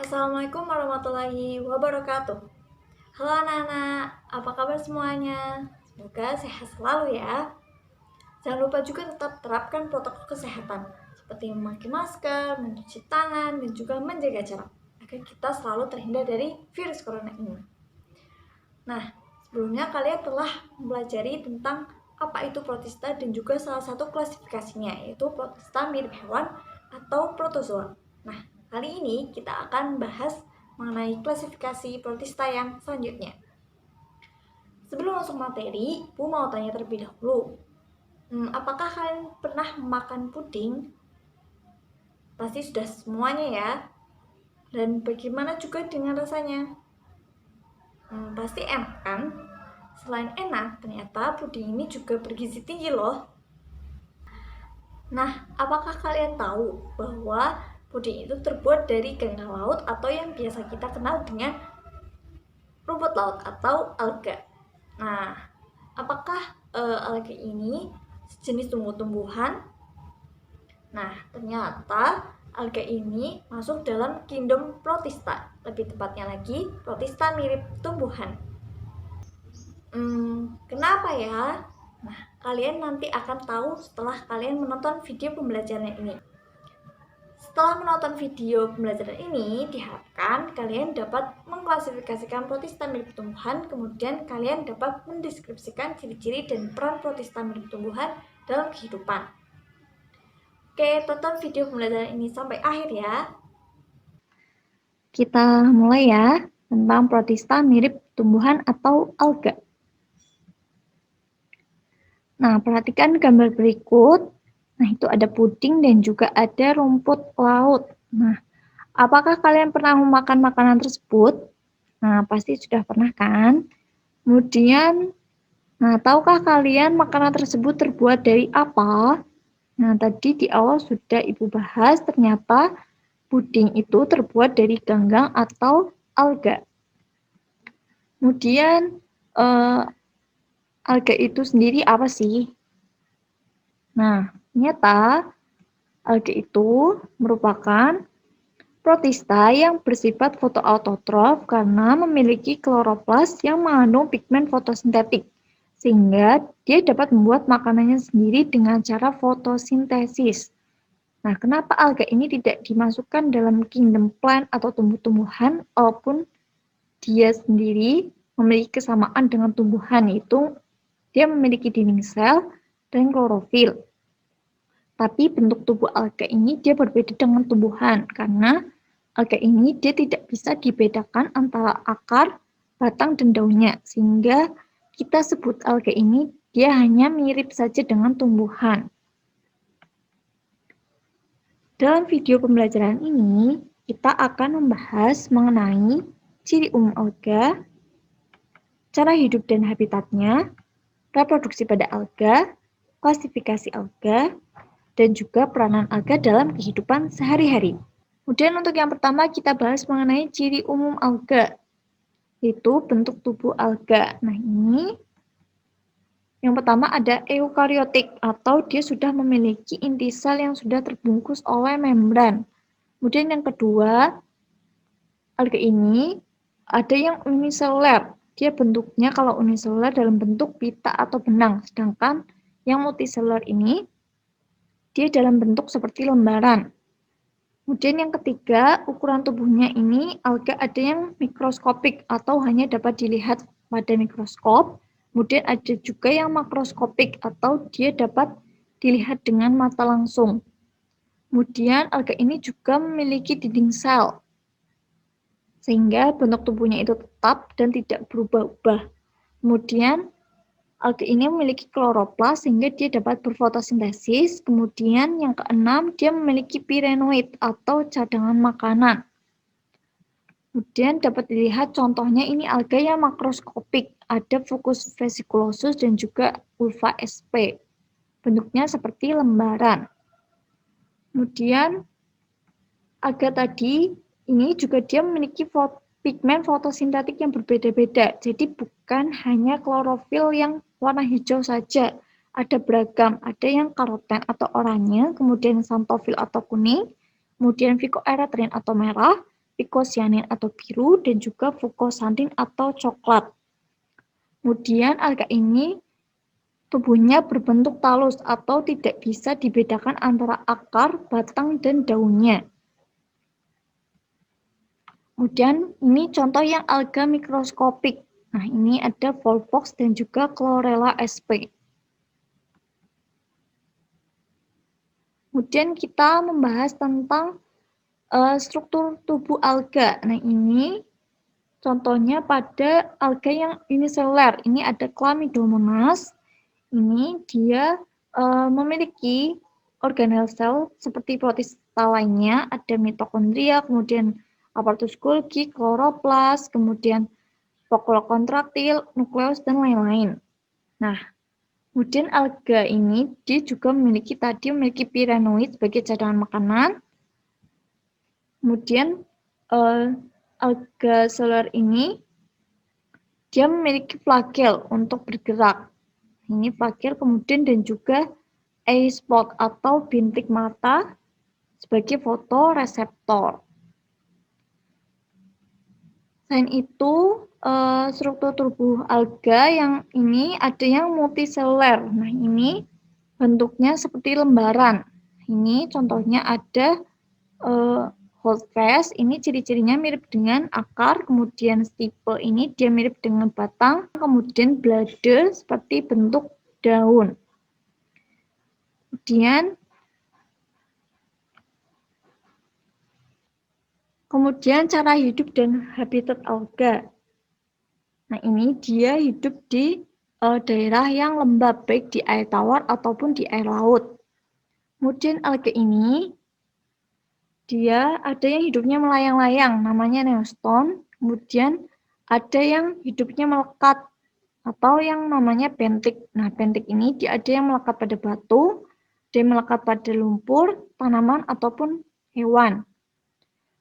Assalamualaikum warahmatullahi wabarakatuh. Halo anak-anak, apa kabar semuanya? Semoga sehat selalu ya. Jangan lupa juga tetap terapkan protokol kesehatan seperti memakai masker, mencuci tangan, dan juga menjaga jarak agar kita selalu terhindar dari virus corona ini. Nah, sebelumnya kalian telah mempelajari tentang apa itu protista dan juga salah satu klasifikasinya yaitu protista mirip hewan atau protozoa. Nah, kali ini kita akan bahas mengenai klasifikasi protista yang selanjutnya. Sebelum masuk materi, Bu mau tanya terlebih dahulu. Apakah kalian pernah makan puding? Pasti sudah semuanya ya. Dan bagaimana juga dengan rasanya? Pasti enak kan? Selain enak, ternyata puding ini juga bergizi tinggi loh. Nah, apakah kalian tahu bahwa puding itu terbuat dari ganggang laut atau yang biasa kita kenal dengan rumput laut atau alga? Nah, apakah alga ini sejenis tumbuh-tumbuhan? Nah, ternyata alga ini masuk dalam kingdom protista. Lebih tepatnya lagi, protista mirip tumbuhan. Kenapa ya? Nah, kalian nanti akan tahu setelah kalian menonton video pembelajaran ini. Setelah menonton video pembelajaran ini, diharapkan kalian dapat mengklasifikasikan protista mirip tumbuhan, kemudian kalian dapat mendeskripsikan ciri-ciri dan peran protista mirip tumbuhan dalam kehidupan. Oke, tonton video pembelajaran ini sampai akhir ya. Kita mulai ya tentang protista mirip tumbuhan atau alga. Nah, perhatikan gambar berikut. Nah, itu ada puding dan juga ada rumput laut. Nah, apakah kalian pernah memakan makanan tersebut? Nah, pasti sudah pernah kan? Kemudian, tahukah kalian makanan tersebut terbuat dari apa? Nah, tadi di awal sudah Ibu bahas, ternyata puding itu terbuat dari ganggang atau alga. Kemudian, alga itu sendiri apa sih? Nah, ternyata alga itu merupakan protista yang bersifat fotoautotrof karena memiliki kloroplas yang mengandung pigmen fotosintetik, sehingga dia dapat membuat makanannya sendiri dengan cara fotosintesis. Nah, kenapa alga ini tidak dimasukkan dalam kingdom plant atau tumbuh-tumbuhan, walaupun dia sendiri memiliki kesamaan dengan tumbuhan, yaitu dia memiliki dinding sel dan klorofil. Tapi bentuk tubuh alga ini dia berbeda dengan tumbuhan karena alga ini dia tidak bisa dibedakan antara akar, batang, dan daunnya, sehingga kita sebut alga ini dia hanya mirip saja dengan tumbuhan. Dalam video pembelajaran ini, kita akan membahas mengenai ciri umum alga, cara hidup dan habitatnya, reproduksi pada alga, klasifikasi alga, dan juga peranan alga dalam kehidupan sehari-hari. Kemudian untuk yang pertama kita bahas mengenai ciri umum alga, yaitu bentuk tubuh alga. Nah, ini yang pertama ada eukariotik atau dia sudah memiliki inti sel yang sudah terbungkus oleh membran. Kemudian yang kedua, alga ini ada yang uniseluler. Dia bentuknya kalau uniseluler dalam bentuk pita atau benang, sedangkan yang multiseluler ini dia dalam bentuk seperti lembaran. Kemudian yang ketiga, ukuran tubuhnya ini alga ada yang mikroskopik atau hanya dapat dilihat pada mikroskop. Kemudian ada juga yang makroskopik atau dia dapat dilihat dengan mata langsung. Kemudian alga ini juga memiliki dinding sel, sehingga bentuk tubuhnya itu tetap dan tidak berubah-ubah. Kemudian alga ini memiliki kloroplas sehingga dia dapat berfotosintesis. Kemudian yang keenam, dia memiliki pirenoid atau cadangan makanan. Kemudian dapat dilihat contohnya ini alga yang makroskopik, ada Fucus vesiculosus dan juga Ulva sp. Bentuknya seperti lembaran. Kemudian alga tadi ini juga dia memiliki pigmen fotosintetik yang berbeda-beda. Jadi bukan hanya klorofil yang warna hijau saja. Ada beragam, ada yang karoten atau oranye, kemudian xanthophyll atau kuning, kemudian phycoerythrin atau merah, phycocyanin atau biru, dan juga fucosandin atau coklat. Kemudian alga ini tubuhnya berbentuk talus atau tidak bisa dibedakan antara akar, batang, dan daunnya. Kemudian ini contoh yang alga mikroskopik. Nah, ini ada Volvox dan juga Chlorella sp. Kemudian kita membahas tentang struktur tubuh alga. Nah, ini contohnya pada alga yang uniseluler. Ini ada Chlamydomonas. Ini dia memiliki organel sel seperti protista lainnya. Ada mitokondria, kemudian aparatus Golgi, kloroplas, kemudian vakuola kontraktil, nukleus, dan lain-lain. Nah, kemudian alga ini dia juga memiliki pirenoid sebagai cadangan makanan. Kemudian alga seluler ini dia memiliki flagel untuk bergerak. Ini flagel kemudian dan juga eye spot atau bintik mata sebagai fotoreseptor. Selain itu, struktur tubuh alga yang ini ada yang multiseluler. Nah, ini bentuknya seperti lembaran. Ini contohnya ada holdfast, ini ciri-cirinya mirip dengan akar, kemudian stipe ini dia mirip dengan batang, kemudian blade seperti bentuk daun. Kemudian cara hidup dan habitat alga. Nah, ini dia hidup di daerah yang lembab, baik di air tawar ataupun di air laut. Kemudian alga ini, dia ada yang hidupnya melayang-layang, namanya neoston. Kemudian ada yang hidupnya melekat, atau yang namanya bentik. Nah, bentik ini dia ada yang melekat pada batu, ada yang melekat pada lumpur, tanaman, ataupun hewan.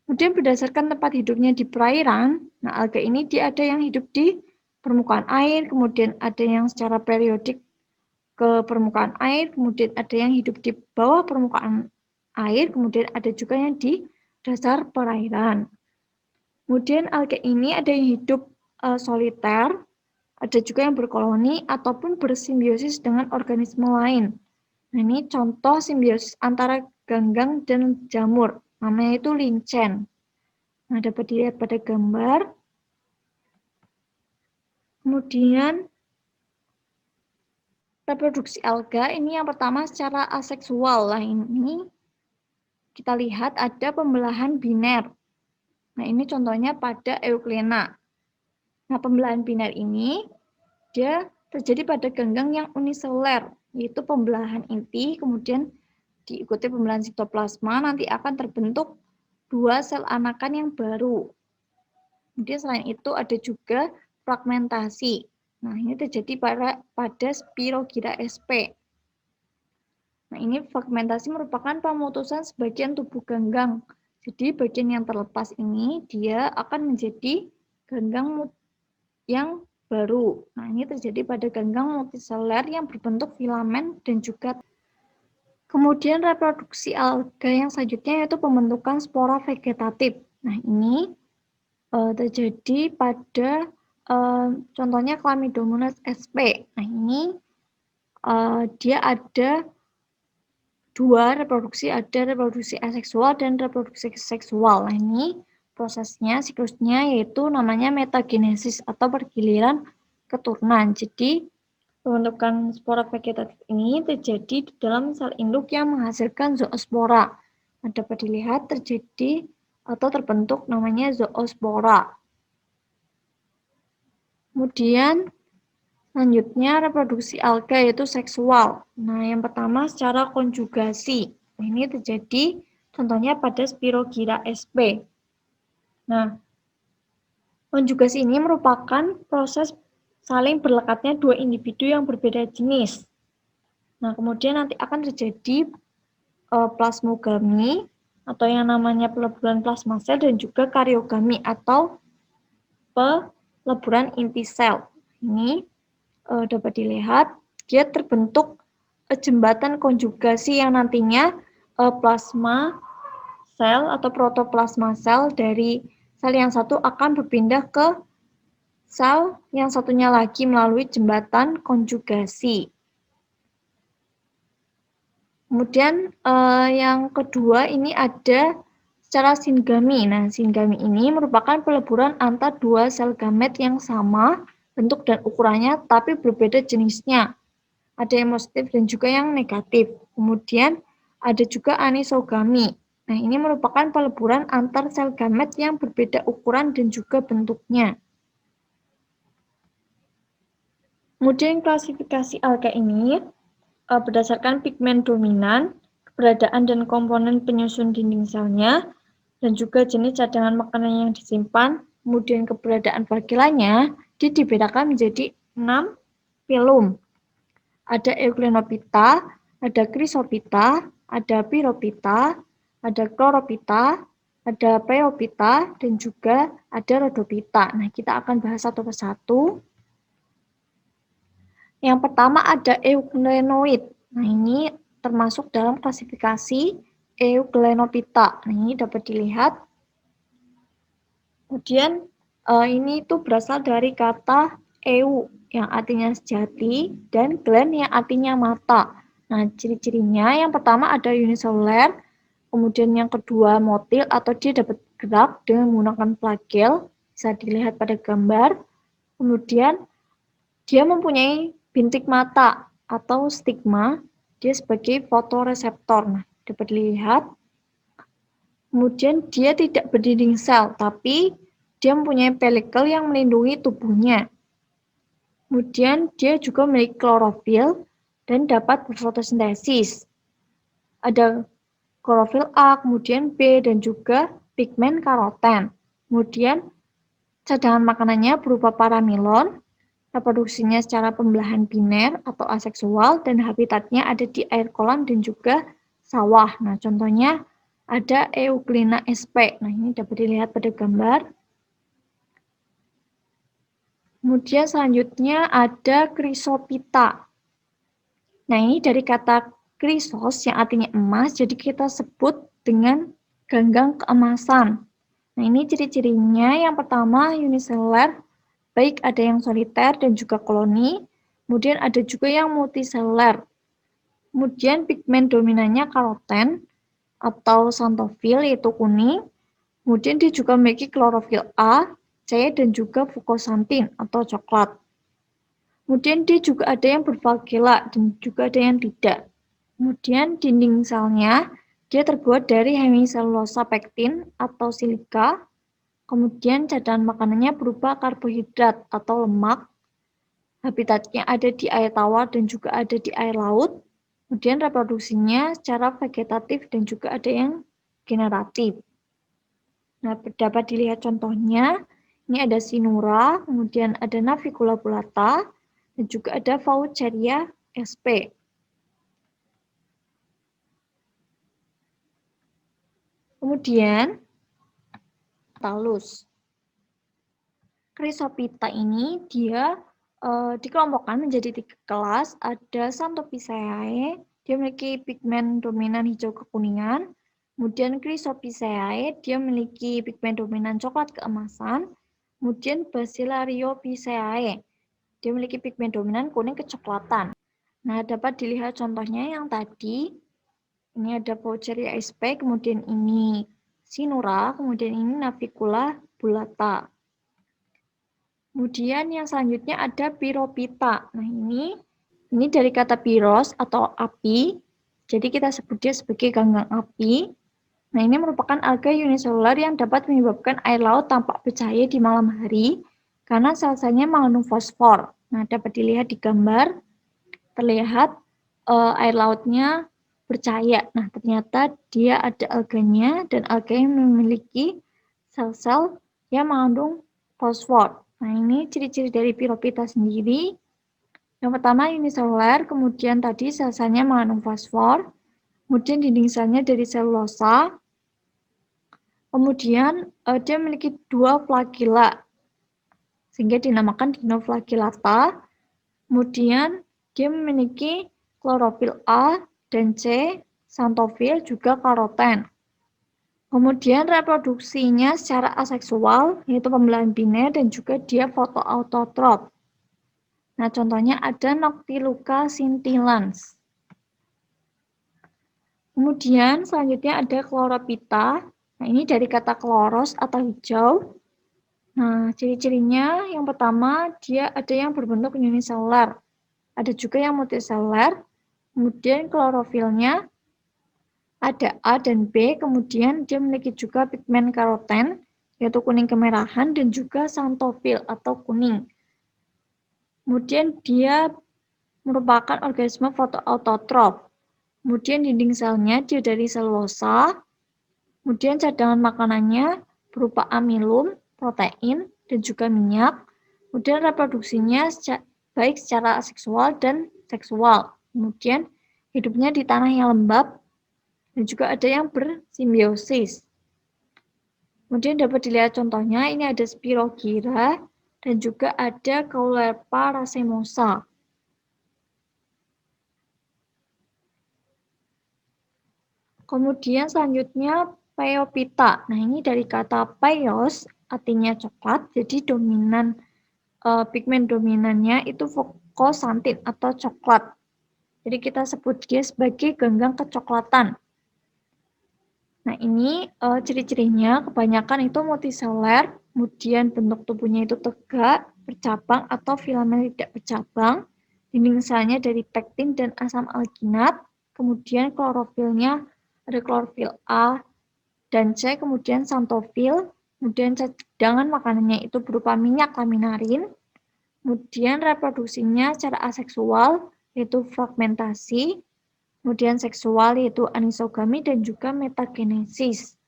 Kemudian berdasarkan tempat hidupnya di perairan, nah alga ini dia ada yang hidup di permukaan air, kemudian ada yang secara periodik ke permukaan air, kemudian ada yang hidup di bawah permukaan air, kemudian ada juga yang di dasar perairan. Kemudian alga ini ada yang hidup soliter, ada juga yang berkoloni ataupun bersimbiosis dengan organisme lain. Nah, ini contoh simbiosis antara ganggang dan jamur, namanya itu lincen. Nah, dapat dilihat pada gambar. Kemudian reproduksi alga ini yang pertama secara aseksual. Lah ini kita lihat ada pembelahan biner. Nah, ini contohnya pada Euglena. Nah, pembelahan biner ini dia terjadi pada ganggang yang uniseluler, yaitu pembelahan inti, kemudian diikuti pembelahan sitoplasma, nanti akan terbentuk dua sel anakan yang baru. Kemudian selain itu ada juga fragmentasi. Nah, ini terjadi pada Spirogyra sp. Nah, ini fragmentasi merupakan pemutusan sebagian tubuh ganggang. Jadi, bagian yang terlepas ini dia akan menjadi ganggang yang baru. Nah, ini terjadi pada ganggang multiseluler yang berbentuk filamen dan juga. Kemudian reproduksi alga yang selanjutnya yaitu pembentukan spora vegetatif. Nah, ini terjadi pada contohnya Chlamydomonas sp. Nah, ini dia ada dua reproduksi, ada reproduksi aseksual dan reproduksi seksual. Nah, ini prosesnya, siklusnya yaitu namanya metagenesis atau pergiliran keturunan. Jadi, pembentukan spora vegetatif ini terjadi di dalam sel induk yang menghasilkan zoospora. Nah, dapat dilihat terjadi atau terbentuk namanya zoospora. Kemudian selanjutnya reproduksi alga yaitu seksual. Nah, yang pertama secara konjugasi. Nah, ini terjadi contohnya pada Spirogyra sp. Nah, konjugasi ini merupakan proses saling berlekatnya dua individu yang berbeda jenis. Nah, kemudian nanti akan terjadi plasmogami atau yang namanya peleburan plasma sel dan juga kariogami atau peleburan inti sel. Ini dapat dilihat dia terbentuk jembatan konjugasi yang nantinya plasma sel atau protoplasma sel dari sel yang satu akan berpindah ke sel yang satunya lagi melalui jembatan konjugasi. Kemudian yang kedua ini ada secara singami. Nah, singami ini merupakan peleburan antar dua sel gamet yang sama bentuk dan ukurannya tapi berbeda jenisnya. Ada yang positif dan juga yang negatif. Kemudian ada juga anisogami. Nah, ini merupakan peleburan antar sel gamet yang berbeda ukuran dan juga bentuknya. Kemudian klasifikasi alga ini berdasarkan pigmen dominan, keberadaan dan komponen penyusun dinding selnya, dan juga jenis cadangan makanan yang disimpan, kemudian keberadaan flagellanya, dibedakan menjadi 6 filum. Ada Euglenopitta, ada Chrysophyta, ada Pyrophyta, ada Chlorophyta, ada Phaeophyta, dan juga ada Rhodophyta. Nah, kita akan bahas satu persatu. Yang pertama ada Euglenoid. Nah, ini termasuk dalam klasifikasi Euglenophyta. Nah, ini dapat dilihat. Kemudian ini itu berasal dari kata eu yang artinya sejati dan glen yang artinya mata. Nah, ciri-cirinya yang pertama ada uniseluler, kemudian yang kedua motil atau dia dapat gerak dengan menggunakan flagel, bisa dilihat pada gambar. Kemudian dia mempunyai bintik mata atau stigma, dia sebagai fotoreseptor. Nah, dapat dilihat. Kemudian dia tidak berdinding sel, tapi dia mempunyai pelikel yang melindungi tubuhnya. Kemudian dia juga memiliki klorofil dan dapat berfotosintesis. Ada klorofil A, kemudian B, dan juga pigmen karoten. Kemudian cadangan makanannya berupa paramilon, reproduksinya secara pembelahan biner atau aseksual, dan habitatnya ada di air kolam dan juga sawah. Nah, contohnya ada Euglena sp. Nah, ini dapat dilihat pada gambar. Kemudian selanjutnya ada Chrysophyta. Nah, ini dari kata chrysos yang artinya emas, jadi kita sebut dengan ganggang keemasan. Nah, ini ciri-cirinya yang pertama uniseluler, baik ada yang soliter dan juga koloni, kemudian ada juga yang multiseluler. Kemudian pigmen dominannya karoten atau xanthophyll yaitu kuning, kemudian dia juga memiliki klorofil A, C, dan juga fukosantin atau coklat. Kemudian dia juga ada yang berflagella dan juga ada yang tidak. Kemudian dinding selnya dia terbuat dari hemiselulosa pektin atau silika. Kemudian cadangan makanannya berupa karbohidrat atau lemak. Habitatnya ada di air tawar dan juga ada di air laut. Kemudian reproduksinya secara vegetatif dan juga ada yang generatif. Nah, dapat dilihat contohnya, ini ada Sinura, kemudian ada Navicula bullata, dan juga ada Vaucheria sp. Kemudian, talus. Chrysophyta ini dia dikelompokkan menjadi 3 kelas, ada Xanthophyceae, dia memiliki pigmen dominan hijau kekuningan. Kemudian Chrysophyceae, dia memiliki pigmen dominan coklat keemasan. Kemudian Bacillariophyceae, dia memiliki pigmen dominan kuning kecoklatan. Nah, dapat dilihat contohnya yang tadi. Ini ada Vaucheria sp, kemudian ini Sinura, kemudian ini Navicula bullata. Kemudian yang selanjutnya ada Pyrophyta. Nah, ini dari kata pyros atau api. Jadi kita sebut dia sebagai ganggang api. Nah, ini merupakan alga uniseluler yang dapat menyebabkan air laut tampak bercahaya di malam hari karena sel-selnya mengandung fosfor. Nah, dapat dilihat di gambar, terlihat air lautnya bercahaya. Nah, ternyata dia ada alganya dan alga yang memiliki sel-sel yang mengandung fosfor. Nah, ini ciri-ciri dari Pyrophyta sendiri. Yang pertama uniseluler, kemudian tadi sel-selnya mengandung fosfor, kemudian dinding selnya dari selulosa, kemudian dia memiliki 2 flagella, sehingga dinamakan dinoflagellata. Kemudian dia memiliki klorofil A dan C, xanthophyll, juga karoten. Kemudian reproduksinya secara aseksual, yaitu pembelahan biner dan juga dia fotoautotrop. Nah, contohnya ada Noctiluca scintillans. Kemudian selanjutnya ada Chlorophyta. Nah, ini dari kata chloros atau hijau. Nah, ciri-cirinya yang pertama dia ada yang berbentuk uniselular. Ada juga yang multiselular. Kemudian klorofilnya ada A dan B, kemudian dia memiliki juga pigmen karoten, yaitu kuning kemerahan, dan juga xanthofil atau kuning. Kemudian dia merupakan organisme fotoautotrop. Kemudian dinding selnya dia dari selulosa. Kemudian cadangan makanannya berupa amilum, protein, dan juga minyak. Kemudian reproduksinya baik secara aseksual dan seksual. Kemudian hidupnya di tanah yang lembab, dan juga ada yang bersimbiosis. Kemudian dapat dilihat contohnya, ini ada Spirogyra dan juga ada Caulerpa racemosa. Kemudian selanjutnya Phaeophyta. Nah, ini dari kata phaeos artinya coklat, jadi pigmen dominannya itu fokosantin atau coklat. Jadi kita sebut dia sebagai ganggang kecoklatan. Nah, ini ciri-cirinya kebanyakan itu multiseluler, kemudian bentuk tubuhnya itu tegak, bercabang atau filamen tidak bercabang, dinding selnya dari pektin dan asam alginat, kemudian klorofilnya ada klorofil A dan C, kemudian xanthofil, kemudian cadangan makanannya itu berupa minyak laminarin, kemudian reproduksinya secara aseksual, yaitu fragmentasi, kemudian seksual yaitu anisogami dan juga metagenesis.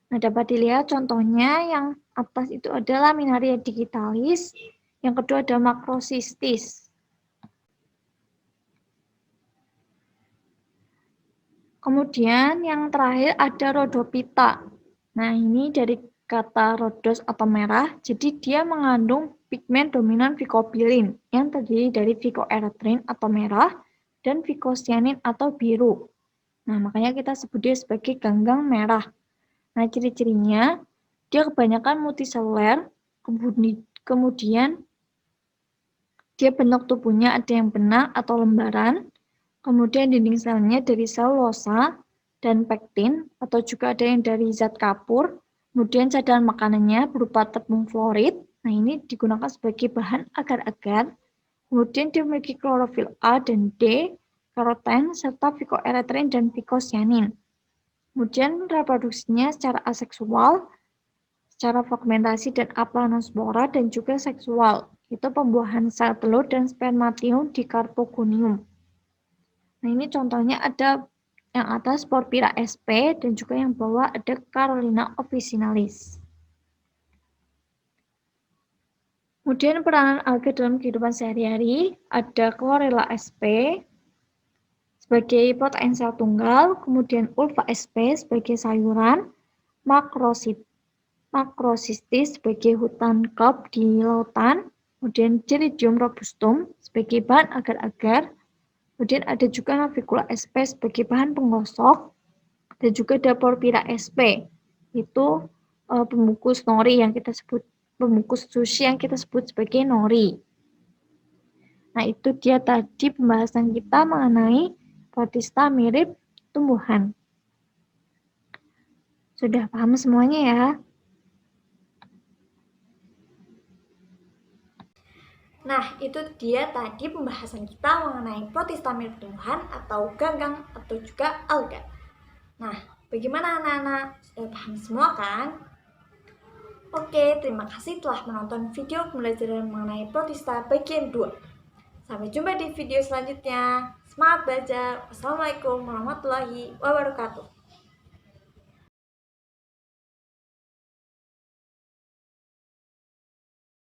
Nah, dapat dilihat contohnya yang atas itu adalah Laminaria digitalis, yang kedua ada Macrocystis. Kemudian yang terakhir ada Rhodophyta. Nah, ini dari kata rhodos atau merah, jadi dia mengandung pigmen dominan vicopilin yang terdiri dari phycoerythrin atau merah dan vicocyanin atau biru. Nah, makanya kita sebut dia sebagai ganggang merah. Nah, ciri-cirinya dia kebanyakan multiseluler, kemudian dia bentuk tubuhnya ada yang benang atau lembaran, kemudian dinding selnya dari selulosa dan pektin, atau juga ada yang dari zat kapur, kemudian cadangan makanannya berupa tepung fluorid. Nah, ini digunakan sebagai bahan agar-agar. Kemudian dia memiliki klorofil A dan D, karoten, serta phycoerythrin dan vicocyanin. Kemudian reproduksinya secara aseksual, secara fragmentasi dan aplanospora, dan juga seksual, itu pembuahan sel telur dan spermatium di Carpogonium. Nah, ini contohnya ada yang atas Porphyra sp dan juga yang bawah ada Carolina officinalis. Kemudian peranan alga dalam kehidupan sehari-hari ada Chlorella sp sebagai protein sel tunggal, kemudian Ulva sp sebagai sayuran, Macrocystis sebagai hutan kelp di lautan, kemudian Geridium robustum sebagai bahan agar-agar, kemudian ada juga Navicula sp sebagai bahan penggosok, dan juga ada Porphyra sp, itu pembungkus nori yang kita sebut, pembungkus sushi yang kita sebut sebagai nori. Nah, itu dia tadi pembahasan kita mengenai protista mirip tumbuhan. Sudah paham semuanya ya? Nah, itu dia tadi pembahasan kita mengenai protista mirip tumbuhan atau ganggang atau juga alga. Nah, bagaimana anak-anak? Sudah paham semua kan? Oke, terima kasih telah menonton video pembelajaran mengenai protista bagian 2. Sampai jumpa di video selanjutnya. Semangat belajar. Wassalamualaikum warahmatullahi wabarakatuh.